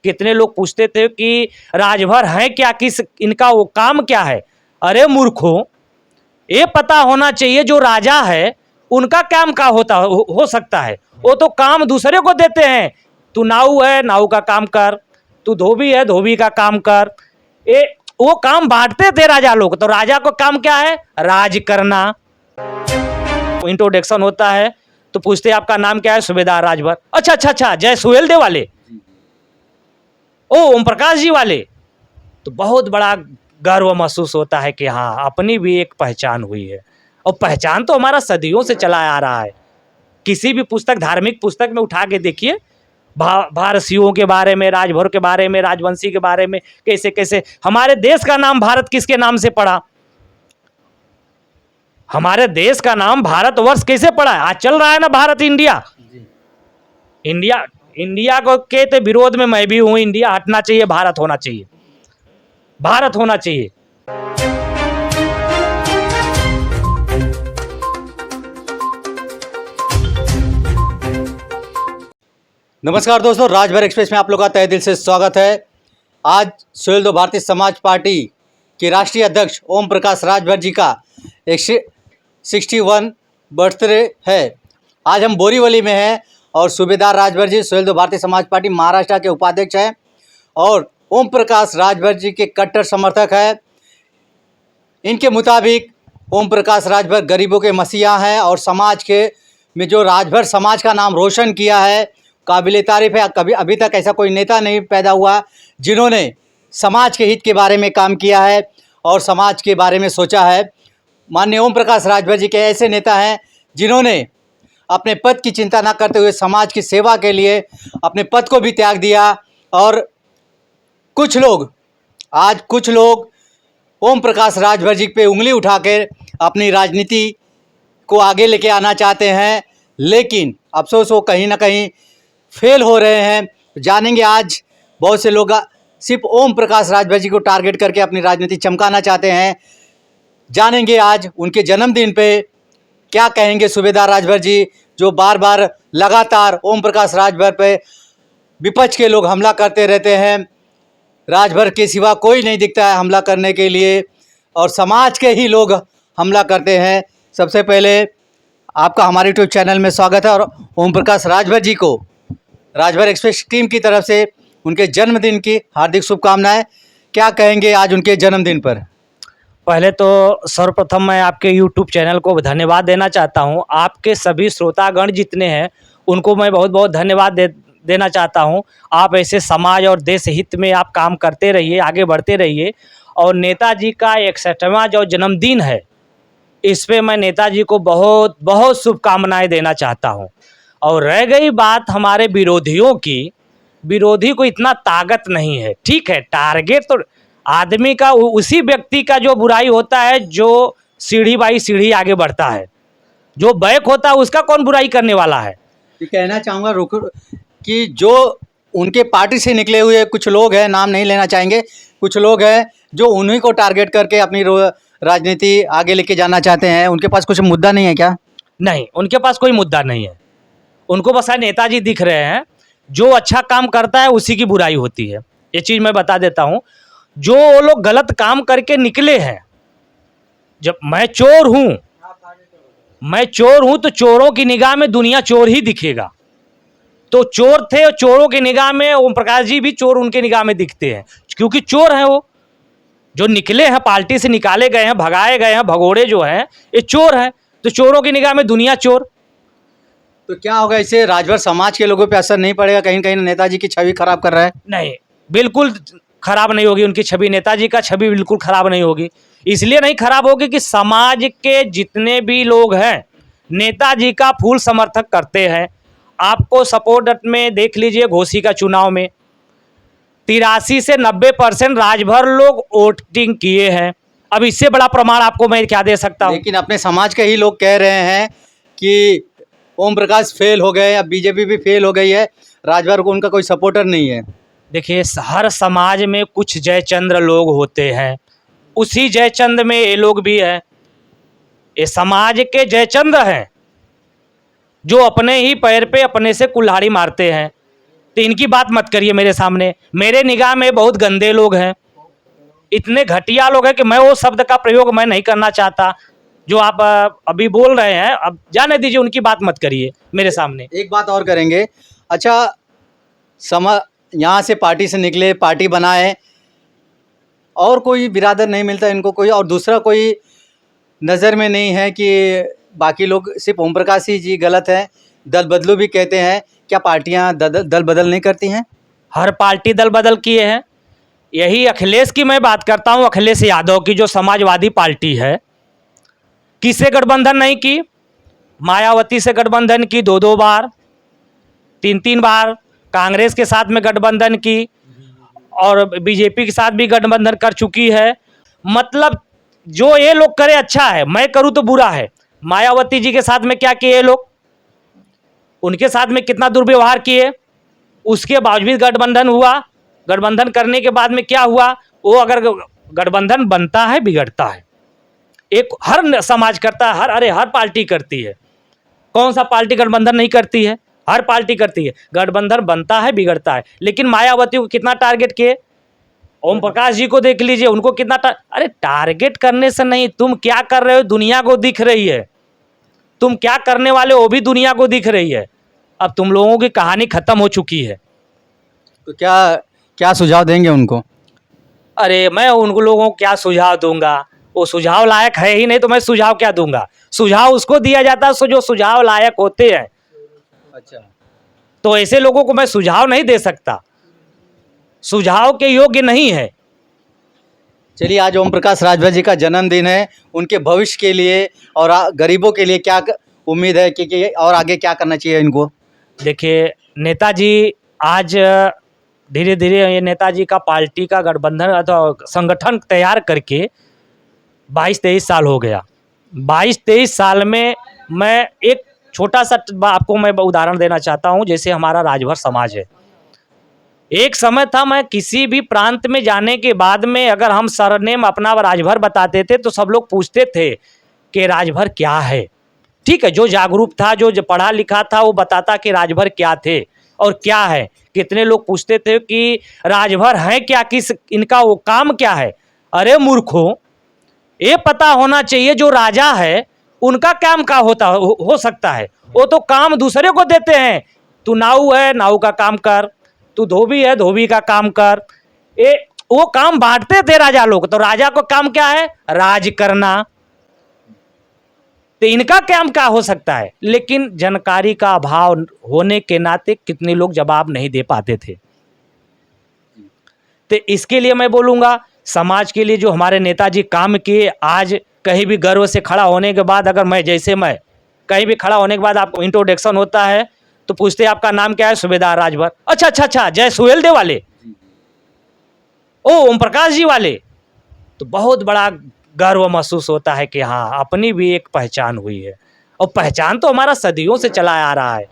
कितने लोग पूछते थे कि राजभर है क्या, किस इनका वो काम क्या है। अरे मूर्खों, ये पता होना चाहिए जो राजा है उनका काम क्या हो सकता है। वो तो काम दूसरे को देते हैं। तू नाऊ है, नाऊ का काम कर। तू धोबी है, धोबी का काम कर। ये वो काम बांटते थे राजा लोग। तो राजा को काम क्या है? राज करना। इंट्रोडक्शन होता है तो पूछते आपका नाम क्या है? सूबेदार राजभर। अच्छा अच्छा अच्छा, जय सुहेलदेव वाले, ओ ओम प्रकाश जी वाले। तो बहुत बड़ा गर्व महसूस होता है कि हाँ, अपनी भी एक पहचान हुई है। और पहचान तो हमारा सदियों से चला आ रहा है। किसी भी पुस्तक, धार्मिक पुस्तक में उठा के देखिए, भारतीयों के बारे में, राजभर के बारे में, राजवंशी के बारे में, कैसे कैसे हमारे देश का नाम भारत किसके नाम से पड़ा? हमारे देश का नाम भारतवर्ष कैसे पड़ा है? आज चल रहा है ना भारत इंडिया। इंडिया इंडिया को के तो विरोध में मैं भी हूं। इंडिया हटना चाहिए, भारत होना चाहिए, भारत होना चाहिए। नमस्कार दोस्तों, राजभर एक्सप्रेस में आप लोग का तहे दिल से स्वागत है। आज सुहेलदेव भारतीय समाज पार्टी के राष्ट्रीय अध्यक्ष ओम प्रकाश राजभर जी का 61 बर्थडे है। आज हम बोरीवली में हैं और सूबेदार राजभर जी सुहेलदेव भारतीय समाज पार्टी महाराष्ट्र के उपाध्यक्ष हैं और ओम प्रकाश राजभर जी के कट्टर समर्थक हैं। इनके मुताबिक ओम प्रकाश राजभर गरीबों के मसीहा हैं और समाज के में जो राजभर समाज का नाम रोशन किया है, काबिल तारीफ़ है। कभी अभी तक ऐसा कोई नेता नहीं पैदा हुआ जिन्होंने समाज के हित के बारे में काम किया है और समाज के बारे में सोचा है। माननीय ओम प्रकाश राजभर जी के ऐसे नेता हैं जिन्होंने अपने पद की चिंता न करते हुए समाज की सेवा के लिए अपने पद को भी त्याग दिया। और कुछ लोग ओम प्रकाश राजभर जी पे उंगली उठाकर अपनी राजनीति को आगे लेके आना चाहते हैं, लेकिन अफसोस वो कहीं ना कहीं फेल हो रहे हैं। जानेंगे आज, बहुत से लोग सिर्फ ओम प्रकाश राजभर जी को टारगेट करके अपनी राजनीति चमकाना चाहते हैं। जानेंगे आज उनके जन्मदिन पे क्या कहेंगे सूबेदार राजभर जी, जो बार बार लगातार ओम प्रकाश राजभर पे विपक्ष के लोग हमला करते रहते हैं। राजभर के सिवा कोई नहीं दिखता है हमला करने के लिए और समाज के ही लोग हमला करते हैं। सबसे पहले आपका हमारे यूट्यूब चैनल में स्वागत है और ओम प्रकाश राजभर जी को राजभर एक्सप्रेस टीम की तरफ से उनके जन्मदिन की हार्दिक शुभकामनाएं। क्या कहेंगे आज उनके जन्मदिन पर? पहले तो सर्वप्रथम मैं आपके YouTube चैनल को धन्यवाद देना चाहता हूं। आपके सभी श्रोतागण जितने हैं उनको मैं बहुत बहुत धन्यवाद देना चाहता हूं। आप ऐसे समाज और देश हित में आप काम करते रहिए, आगे बढ़ते रहिए। और नेताजी का 61वां जो जन्मदिन है, इस पे मैं नेताजी को बहुत बहुत शुभकामनाएं देना चाहता हूं। और रह गई बात हमारे विरोधियों की, विरोधी को इतना ताकत नहीं है। ठीक है, टारगेट तो आदमी का उसी व्यक्ति का जो बुराई होता है जो सीढ़ी बाई सीढ़ी आगे बढ़ता है। जो बैक होता है उसका कौन बुराई करने वाला है? ये कहना चाहूँगा कि जो उनके पार्टी से निकले हुए कुछ लोग हैं, नाम नहीं लेना चाहेंगे, कुछ लोग हैं जो उन्हीं को टारगेट करके अपनी राजनीति आगे लेके जाना चाहते हैं। उनके पास कुछ मुद्दा नहीं है क्या? नहीं, उनके पास कोई मुद्दा नहीं है। उनको बस नेताजी दिख रहे हैं। जो अच्छा काम करता है उसी की बुराई होती है। ये चीज़ मैं बता देता हूँ। जो वो लोग गलत काम करके निकले हैं, जब मैं चोर हूँ तो चोरों की निगाह में दुनिया चोर ही दिखेगा। तो चोर थे और चोरों की निगाह में ओम प्रकाश जी भी चोर उनके निगाह में दिखते हैं, क्योंकि चोर हैं। वो जो निकले हैं, पार्टी से निकाले गए हैं, भगाए गए हैं, भगोड़े जो हैं, ये चोर हैं। तो चोरों की निगाह में दुनिया चोर। तो क्या होगा, इससे राजभर समाज के लोगों पे असर नहीं पड़ेगा? कहीं कहीं नेताजी की छवि खराब कर रहा है? नहीं, बिल्कुल खराब नहीं होगी उनकी छवि। नेताजी का छवि बिल्कुल खराब नहीं होगी। इसलिए नहीं खराब होगी कि समाज के जितने भी लोग हैं नेताजी का फुल समर्थक करते हैं। आपको सपोर्ट में देख लीजिए, घोसी का चुनाव में 83 से 90% राजभर लोग वोटिंग किए हैं। अब इससे बड़ा प्रमाण आपको मैं क्या दे सकता हूँ? लेकिन अपने समाज के ही लोग कह रहे हैं कि ओम प्रकाश फेल हो गए, अब बीजेपी भी फेल हो गई है, राजभर को उनका कोई सपोर्टर नहीं है। देखिए, हर समाज में कुछ जयचंद्र लोग होते हैं। उसी जयचंद्र में ये लोग भी हैं। ये समाज के जयचंद्र हैं जो अपने ही पैर पे अपने से कुल्हाड़ी मारते हैं। तो इनकी बात मत करिए मेरे सामने। मेरे निगाह में बहुत गंदे लोग हैं, इतने घटिया लोग हैं कि मैं वो शब्द का प्रयोग मैं नहीं करना चाहता जो आप अभी बोल रहे हैं। अब जाने दीजिए, उनकी बात मत करिए मेरे सामने। एक बात और करेंगे। अच्छा, यहाँ से पार्टी से निकले, पार्टी बनाए, और कोई बिरादर नहीं मिलता इनको कोई, और दूसरा कोई नज़र में नहीं है कि बाकी लोग, सिर्फ ओम प्रकाश ही जी गलत हैं? दल बदलू भी कहते हैं, क्या पार्टियां दल बदल नहीं करती हैं? हर पार्टी दल बदल किए हैं। यही अखिलेश की मैं बात करता हूं, अखिलेश यादव की जो समाजवादी पार्टी है, किससे गठबंधन नहीं की? मायावती से गठबंधन की 2-2 बार, 3-3 बार, कांग्रेस के साथ में गठबंधन की, और बीजेपी के साथ भी गठबंधन कर चुकी है। मतलब जो ये लोग करे अच्छा है, मैं करूं तो बुरा है। मायावती जी के साथ में क्या किए ये लोग, उनके साथ में कितना दुर्व्यवहार किए, उसके बावजूद गठबंधन हुआ। गठबंधन करने के बाद में क्या हुआ, वो अगर गठबंधन बनता है बिगड़ता है, एक हर समाज करता है, हर पार्टी करती है। कौन सा पार्टी गठबंधन नहीं करती है? हर पार्टी करती है। गठबंधन बनता है बिगड़ता है। लेकिन मायावती को कितना टारगेट किए, ओम प्रकाश जी को देख लीजिए, उनको कितना अरे टारगेट करने से नहीं, तुम क्या कर रहे हो दुनिया को दिख रही है, तुम क्या करने वाले हो वो भी दुनिया को दिख रही है। अब तुम लोगों की कहानी खत्म हो चुकी है। तो क्या क्या सुझाव देंगे उनको? अरे मैं उन लोगों को क्या सुझाव दूंगा, वो सुझाव लायक है ही नहीं, तो मैं सुझाव क्या दूंगा? सुझाव उसको दिया जाता है जो सुझाव लायक होते हैं। अच्छा, तो ऐसे लोगों को मैं सुझाव नहीं दे सकता, सुझाव के योग्य नहीं है। चलिए, आज ओम प्रकाश राजभर जी का जन्मदिन है, उनके भविष्य के लिए और गरीबों के लिए क्या उम्मीद है कि और आगे क्या करना चाहिए इनको? देखिए, नेताजी आज धीरे धीरे ये नेताजी का पार्टी का गठबंधन अथवा संगठन तैयार करके 22-23 साल हो गया। 22-23 साल में मैं एक छोटा सा आपको मैं उदाहरण देना चाहता हूँ। जैसे हमारा राजभर समाज है, एक समय था मैं किसी भी प्रांत में जाने के बाद में अगर हम सरनेम अपना राजभर बताते थे तो सब लोग पूछते थे कि राजभर क्या है। ठीक है, जो जागरूक था, जो पढ़ा लिखा था, वो बताता कि राजभर क्या थे और क्या है। कितने लोग पूछते थे कि राजभर है क्या, किस इनका वो काम क्या है। अरे मूर्खों, ये पता होना चाहिए जो राजा है उनका काम क्या हो सकता है। वो तो काम दूसरे को देते हैं। तू नाऊ है, नाऊ का काम कर, तू धोबी है, धोबी का काम कर। ये वो काम बांटते थे राजा लोग। तो राजा को काम क्या है? राज करना। तो इनका काम क्या हो सकता है? लेकिन जानकारी का अभाव होने के नाते कितने लोग जवाब नहीं दे पाते थे। तो इसके लिए मैं बोलूँगा, समाज के लिए जो हमारे नेताजी काम किए, आज कहीं भी गर्व से खड़ा होने के बाद, अगर मैं कहीं भी खड़ा होने के बाद आपको इंट्रोडक्शन होता है तो पूछते हैं आपका नाम क्या है? सूबेदार राजभर। अच्छा, जय सुहेल देव वाले, ओ ओम प्रकाश जी वाले। तो बहुत बड़ा गर्व महसूस होता है कि हाँ, अपनी भी एक पहचान हुई है। और पहचान तो हमारा सदियों से चला आ रहा है।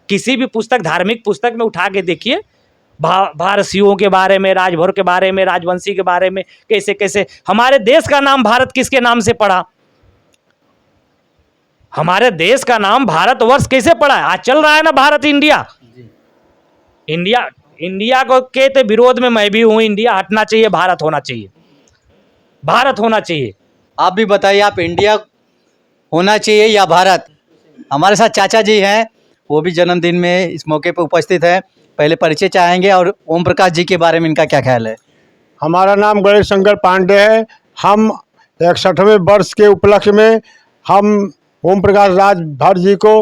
किसी भी पुस्तक, धार्मिक पुस्तक में उठा के देखिए, भारतीयों के बारे में, राजभर के बारे में, राजवंशी के बारे में, कैसे कैसे हमारे देश का नाम भारत किसके नाम से पड़ा, हमारे देश का नाम भारतवर्ष कैसे पड़ा है? आज चल रहा है ना भारत इंडिया। इंडिया को के तो विरोध में मैं भी हूं। इंडिया हटना चाहिए, भारत होना चाहिए, भारत होना चाहिए। आप भी बताइए, आप इंडिया होना चाहिए या भारत? हमारे साथ चाचा जी हैं, वो भी जन्मदिन में इस मौके पर उपस्थित है। पहले परिचय चाहेंगे और ओम प्रकाश जी के बारे में इनका क्या ख्याल है? हमारा नाम गणेश शंकर पांडे है। हम 61वें वर्ष के उपलक्ष्य में हम ओम प्रकाश राजभर जी को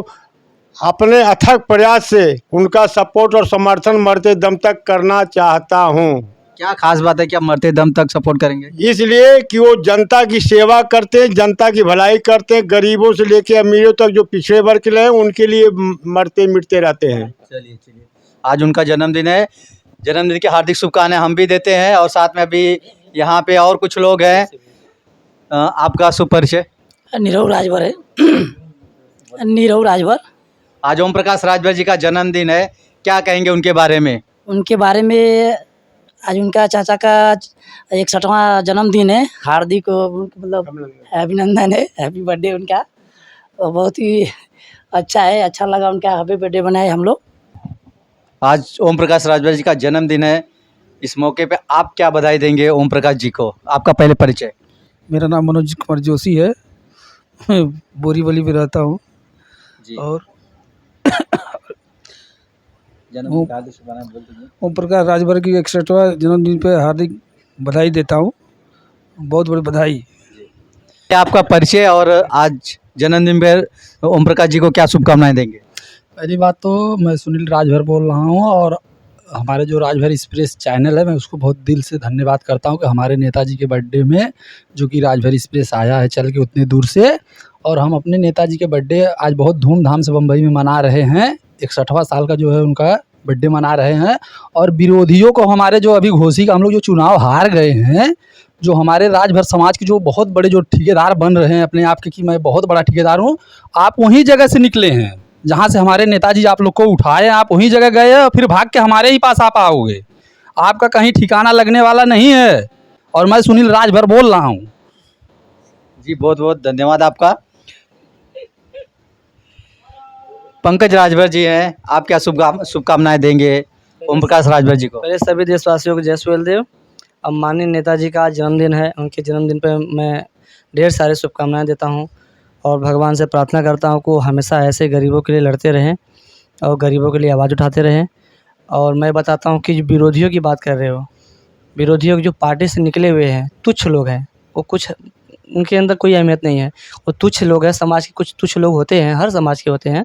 अपने अथक प्रयास से उनका सपोर्ट और समर्थन मरते दम तक करना चाहता हूं। क्या खास बात है कि आप मरते दम तक सपोर्ट करेंगे? इसलिए कि वो जनता की सेवा करते हैं, जनता की भलाई करते हैं, गरीबों से लेकर अमीरों तक जो पिछड़े वर्ग के हैं उनके लिए मरते मिटते रहते हैं। चलिए, आज उनका जन्मदिन है, जन्मदिन की हार्दिक शुभकामनाएं हम भी देते हैं। और साथ में अभी यहाँ पे और कुछ लोग हैं। आपका सुपरिचय? नीरव राजभर है। नीरव राजभर। आज ओम प्रकाश राजभर जी का जन्मदिन है, क्या कहेंगे उनके बारे में? उनके बारे में, आज उनका चाचा का 61वां जन्मदिन है। हार्दिक मतलब अभिनंदन है, हैप्पी बर्थडे उनका। और बहुत ही अच्छा है, अच्छा लगा उनका हैप्पी बर्थडे बनाए हम लोग। आज ओम प्रकाश राजभर जी का जन्मदिन है। इस मौके पे आप क्या बधाई देंगे ओम प्रकाश जी को? आपका पहले परिचय। मेरा नाम मनोज कुमार जोशी है। बोरीवली में रहता हूँ जी। और जन्मदिन का हार्दिक शुभकामनाएं बोल दीजिए। ओम प्रकाश राजभर की 61वां जन्मदिन पे हार्दिक बधाई देता हूँ। बहुत बड़ी बधाई। क्या आपका परिचय और आज जन्मदिन पर ओम प्रकाश जी को क्या शुभकामनाएं देंगे? पहली बात तो मैं सुनील राजभर बोल रहा हूँ और हमारे जो राजभर एक्सप्रेस चैनल है, मैं उसको बहुत दिल से धन्यवाद करता हूँ कि हमारे नेताजी के बर्थडे में जो कि राजभर एक्सप्रेस आया है चल के उतने दूर से, और हम अपने नेताजी के बर्थडे आज बहुत धूमधाम से बम्बई में मना रहे हैं। 61वां साल का जो है उनका बर्थडे मना रहे हैं। और विरोधियों को हमारे जो अभी घोषित हम लोग जो चुनाव हार गए हैं, जो हमारे राजभर समाज के जो बहुत बड़े जो ठेकेदार बन रहे हैं अपने आप के कि मैं बहुत बड़ा ठेकेदार हूँ, आप वहीं जगह से निकले हैं जहाँ से हमारे नेताजी आप लोग को उठाए। आप वहीं जगह गए और फिर भाग के हमारे ही पास आप आओगे। आपका कहीं ठिकाना लगने वाला नहीं है। और मैं सुनील राजभर बोल रहा हूँ। जी बहुत बहुत धन्यवाद आपका। पंकज राजभर जी हैं, आप क्या शुभकामनाएं देंगे ओम प्रकाश राजभर जी को? पहले सभी देशवासियों को जय सुहेलदेव। अब माननीय नेताजी का आज जन्मदिन है, उनके जन्मदिन पर मैं ढेर सारे शुभकामनाएं देता हूं और भगवान से प्रार्थना करता हूं कि वो हमेशा ऐसे गरीबों के लिए लड़ते रहें और गरीबों के लिए आवाज़ उठाते रहें। और मैं बताता हूं कि जो विरोधियों की बात कर रहे हो, विरोधियों की जो पार्टी से निकले हुए हैं, तुच्छ लोग हैं वो, कुछ उनके अंदर कोई अहमियत नहीं है, वो तुच्छ लोग हैं। समाज के कुछ तुच्छ लोग होते हैं, हर समाज के होते हैं,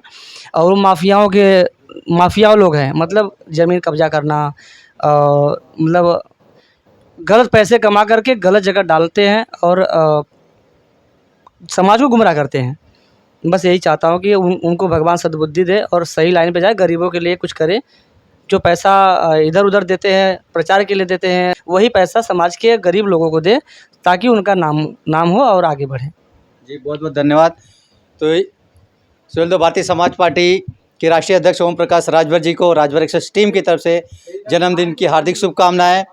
और वो माफियाओं लोग हैं। मतलब ज़मीन कब्जा करना, मतलब गलत पैसे कमा करके गलत जगह डालते हैं और समाज को गुमराह करते हैं। बस यही चाहता हूँ कि उनको भगवान सद्बुद्धि दे और सही लाइन पे जाए, गरीबों के लिए कुछ करे। जो पैसा इधर उधर देते हैं, प्रचार के लिए देते हैं, वही पैसा समाज के गरीब लोगों को दे ताकि उनका नाम हो और आगे बढ़े। जी बहुत बहुत धन्यवाद। तो सुहेलदेव भारतीय समाज पार्टी के राष्ट्रीय अध्यक्ष ओम प्रकाश राजभर जी को राजभर एक्सप्रेस टीम की तरफ से जन्मदिन की हार्दिक शुभकामनाएं,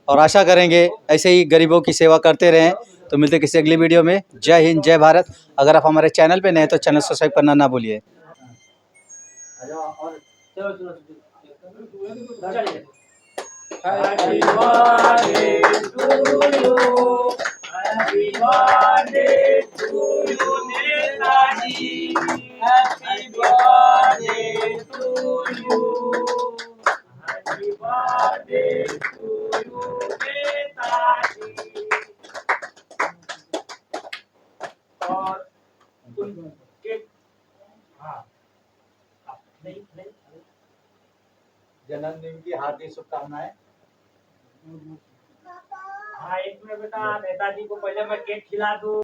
और आशा करेंगे ऐसे ही गरीबों की सेवा करते रहें। तो मिलते किसी अगली वीडियो में। जय हिंद, जय भारत। अगर आप हमारे चैनल पे नए हैं तो चैनल सब्सक्राइब करना ना भूलिए। Happy birthday to you. Happy birthday to you, Netaji. Happy birthday to you. Happy birthday to you, Netaji. और उनके हाँ नहीं जन्मदिन की हार्दिक शुभकामनाएं। हाँ, एक मिनट बेटा, नेताजी को पहले मैं केक खिला दूं।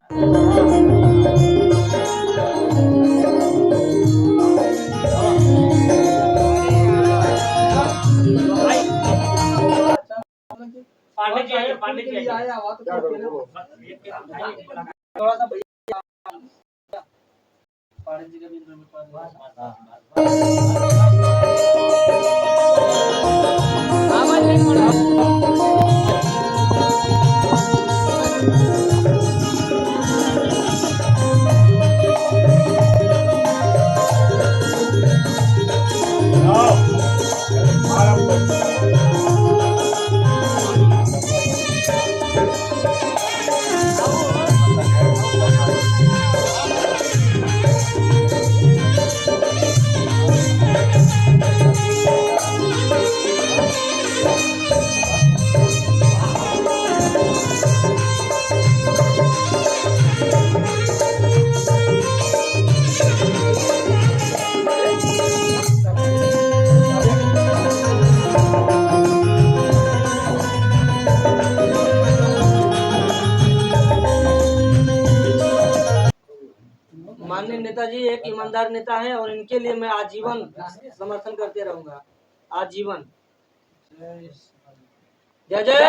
पांडे जी आइए, पांडे जी आइए। थोड़ा सा पांडे जी का भी माननीय नेताजी एक ईमानदार नेता है और इनके लिए मैं आजीवन समर्थन करते रहूंगा, आजीवन। जय जय।